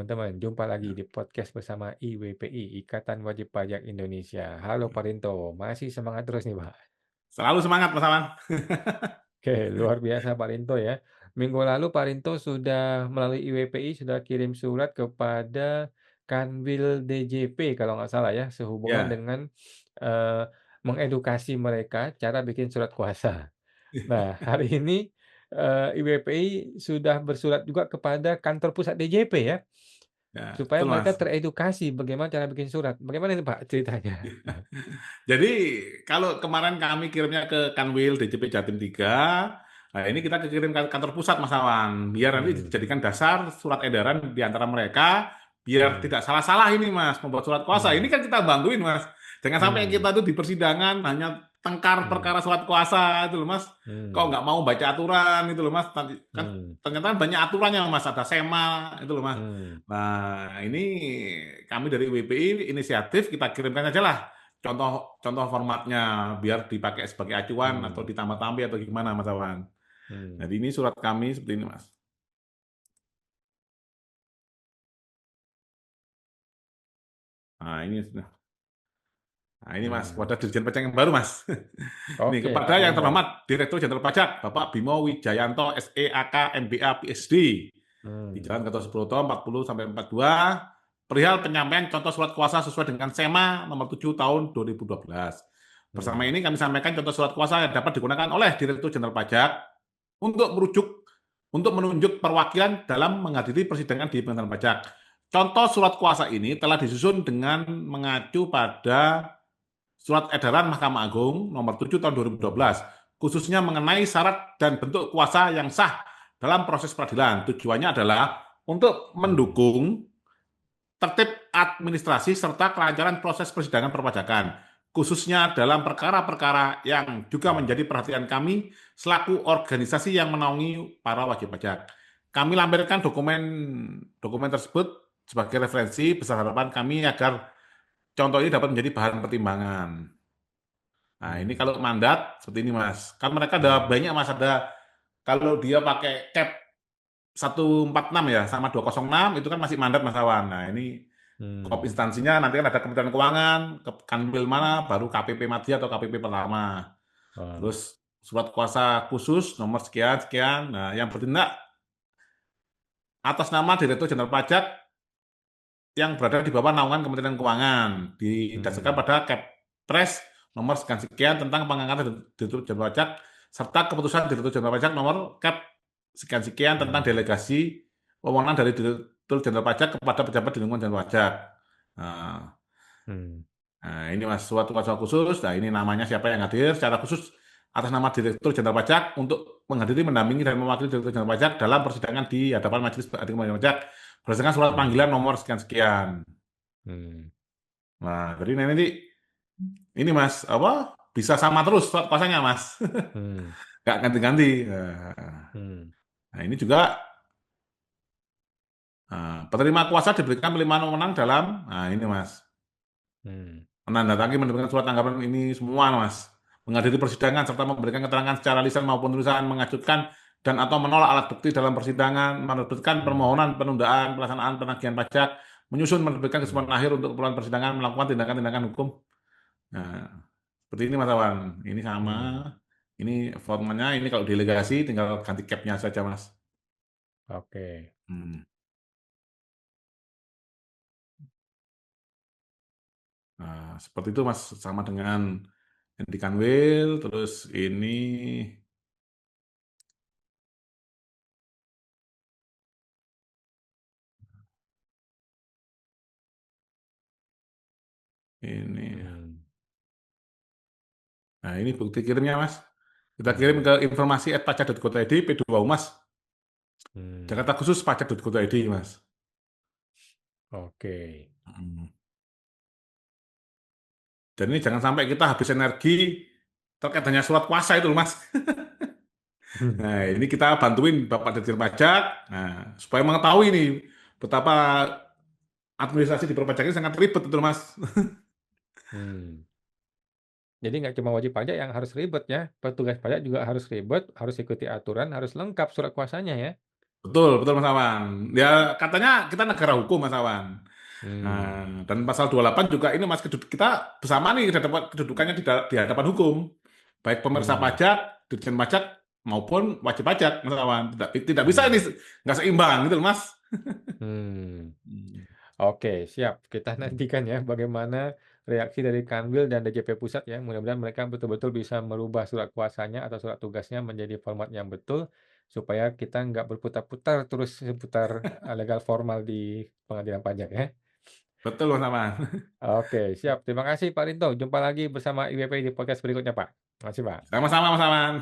teman-teman, jumpa lagi Ya. di podcast bersama IWPI, Ikatan Wajib Pajak Indonesia. Halo Pak Rinto, masih semangat terus nih Pak. Selalu semangat Mas Awan. Oke, luar biasa Pak Rinto ya. Minggu lalu Pak Rinto sudah melalui IWPI sudah kirim surat kepada Kanwil DJP kalau nggak salah ya, sehubungan Ya. dengan eh, mengedukasi mereka cara bikin surat kuasa. Nah, hari ini IWPI sudah bersurat juga kepada kantor pusat DJP ya. Ya, Supaya betul mereka Mas. teredukasi bagaimana cara bikin surat. Bagaimana ini Pak ceritanya? Jadi kalau kemarin kami kirimnya ke Kanwil DJP Jatim 3, nah ini kita kirim ke kantor pusat Mas Awan, biar nanti Hmm, dijadikan dasar surat edaran di antara mereka, biar hmm, tidak salah-salah ini Mas, membuat surat kuasa. Ini hmm, kan kita bantuin Mas. Jangan sampai hmm, kita tuh di persidangan hanya tengkar hmm, perkara surat kuasa itu loh Mas. Kok hmm, nggak mau baca aturan itu loh Mas. Kan hmm, ternyata banyak aturannya Mas, ada SEMA itu loh Mas. hmm, Nah, ini kami dari WPI inisiatif kita kirimkan aja lah contoh contoh formatnya biar dipakai sebagai acuan atau hmm, ditambah-tambah atau gimana Mas Awan. hmm, Jadi ini surat kami seperti ini Mas. Nah, ini Mas, hmm. kepada Dirjen Pajak yang baru Mas. Nih, Oke Pak kepada yang Rinto. terhormat Direktur Jenderal Pajak Bapak Bimo Wijayanto SEAK MBA PhD di Hmm, Jalan Gatot Subroto 40 sampai 42 perihal penyampaian contoh surat kuasa sesuai dengan SEMA nomor 7 tahun 2012. Bersama hmm, ini kami sampaikan contoh surat kuasa yang dapat digunakan oleh Direktur Jenderal Pajak untuk menunjuk perwakilan dalam menghadiri persidangan di Pengadilan Pajak. Contoh surat kuasa ini telah disusun dengan mengacu pada Surat Edaran Mahkamah Agung nomor 7 tahun hmm, 2012, khususnya mengenai syarat dan bentuk kuasa yang sah dalam proses peradilan. Tujuannya adalah untuk hmm, mendukung tertib administrasi serta kelancaran proses persidangan perpajakan, khususnya dalam perkara-perkara yang juga hmm, menjadi perhatian kami selaku organisasi yang menaungi para wajib pajak. Kami lampirkan dokumen tersebut sebagai referensi besar harapan kami agar contoh ini dapat menjadi bahan pertimbangan. Nah, ini hmm, kalau mandat seperti ini, Mas. Kan mereka ada hmm, banyak, Mas. Ada kalau dia pakai cap 146 ya sama 206 itu kan masih mandat, Mas Awan. Nah, ini kop hmm. instansinya nanti kan ada Kementerian Keuangan, Kanwil mana, baru KPP Madya atau KPP pertama. Oh, Terus surat kuasa khusus nomor sekian sekian. Nah, yang bertindak atas nama Direktur Jenderal Pajak yang berada di bawah naungan Kementerian Keuangan didasarkan hmm, pada Kepres nomor sekian-sekian tentang pengangkatan Direktur Jenderal Pajak serta keputusan Direktur Jenderal Pajak nomor Kep sekian-sekian tentang hmm, delegasi wewenang dari Direktur Jenderal Pajak kepada pejabat di lingkungan Jenderal Pajak. Nah, hmm, ini Mas suatu kuasa khusus. Nah, ini namanya siapa yang hadir secara khusus atas nama Direktur Jenderal Pajak untuk menghadiri, mendampingi dan mewakili Direktur Jenderal Pajak dalam persidangan di hadapan Majelis Hakim Pajak berdasarkan surat hmm, panggilan nomor sekian-sekian. hmm, Nah, jadi nanti ini Mas, apa bisa sama terus surat kuasanya Mas, hmm, nggak ganti-ganti. Nah, hmm, ini juga penerima kuasa diberikan pelimpahan wewenang dalam, nah ini Mas, hmm, menandatangani menerbitkan surat tanggapan ini semua Mas, menghadiri persidangan serta memberikan keterangan secara lisan maupun tulisan, mengajukan dan atau menolak alat bukti dalam persidangan, menerbitkan hmm, permohonan penundaan pelaksanaan penagihan pajak, menyusun menerbitkan hmm, kesimpulan akhir untuk keperluan persidangan, melakukan tindakan-tindakan hukum. Nah, seperti ini Mas Awan. Ini sama. hmm. Ini formatnya, ini kalau delegasi tinggal ganti capnya saja Mas. Oke. Hmm. Nah, seperti itu Mas, sama dengan yang di Kanwil, terus ini. Hmm, Nah, ini bukti kirimnya Mas. Kita kirim hmm, ke informasi@pajak.go.id P2 Humas hmm. Jakarta Khusus pajak.go.id Mas. Oke. Hmm. Dan ini jangan sampai kita habis energi terkait dengan surat kuasa itu loh Mas. Nah, ini kita bantuin Bapak Dirjen Pajak, nah, supaya mengetahui nih betapa administrasi di perpajakan sangat ribet itu Mas. Hmm. Jadi nggak cuma wajib pajak yang harus ribet ya, petugas pajak juga harus ribet, harus ikuti aturan, harus lengkap surat kuasanya ya. Betul, betul Mas Awan. Ya katanya kita negara hukum Mas Awan. Hmm, Nah, dan pasal 28 juga ini Mas kita bersama nih kedudukannya di hadapan hukum. Baik pemeriksa hmm, pajak, dirjen pajak maupun wajib pajak Mas Awan. Tidak bisa ini hmm, nggak seimbang gitu loh, Mas. hmm. Hmm. Oke, siap. Kita nantikan ya bagaimana reaksi dari Kanwil dan DJP Pusat ya. Mudah-mudahan mereka betul-betul bisa merubah surat kuasanya atau surat tugasnya menjadi format yang betul supaya kita nggak berputar-putar terus seputar legal formal di pengadilan pajak ya. Betul Mas Awan. Oke, siap. Terima kasih Pak Rinto. Jumpa lagi bersama IWP di podcast berikutnya, Pak. Terima kasih, Pak. Sama-sama Mas Awan.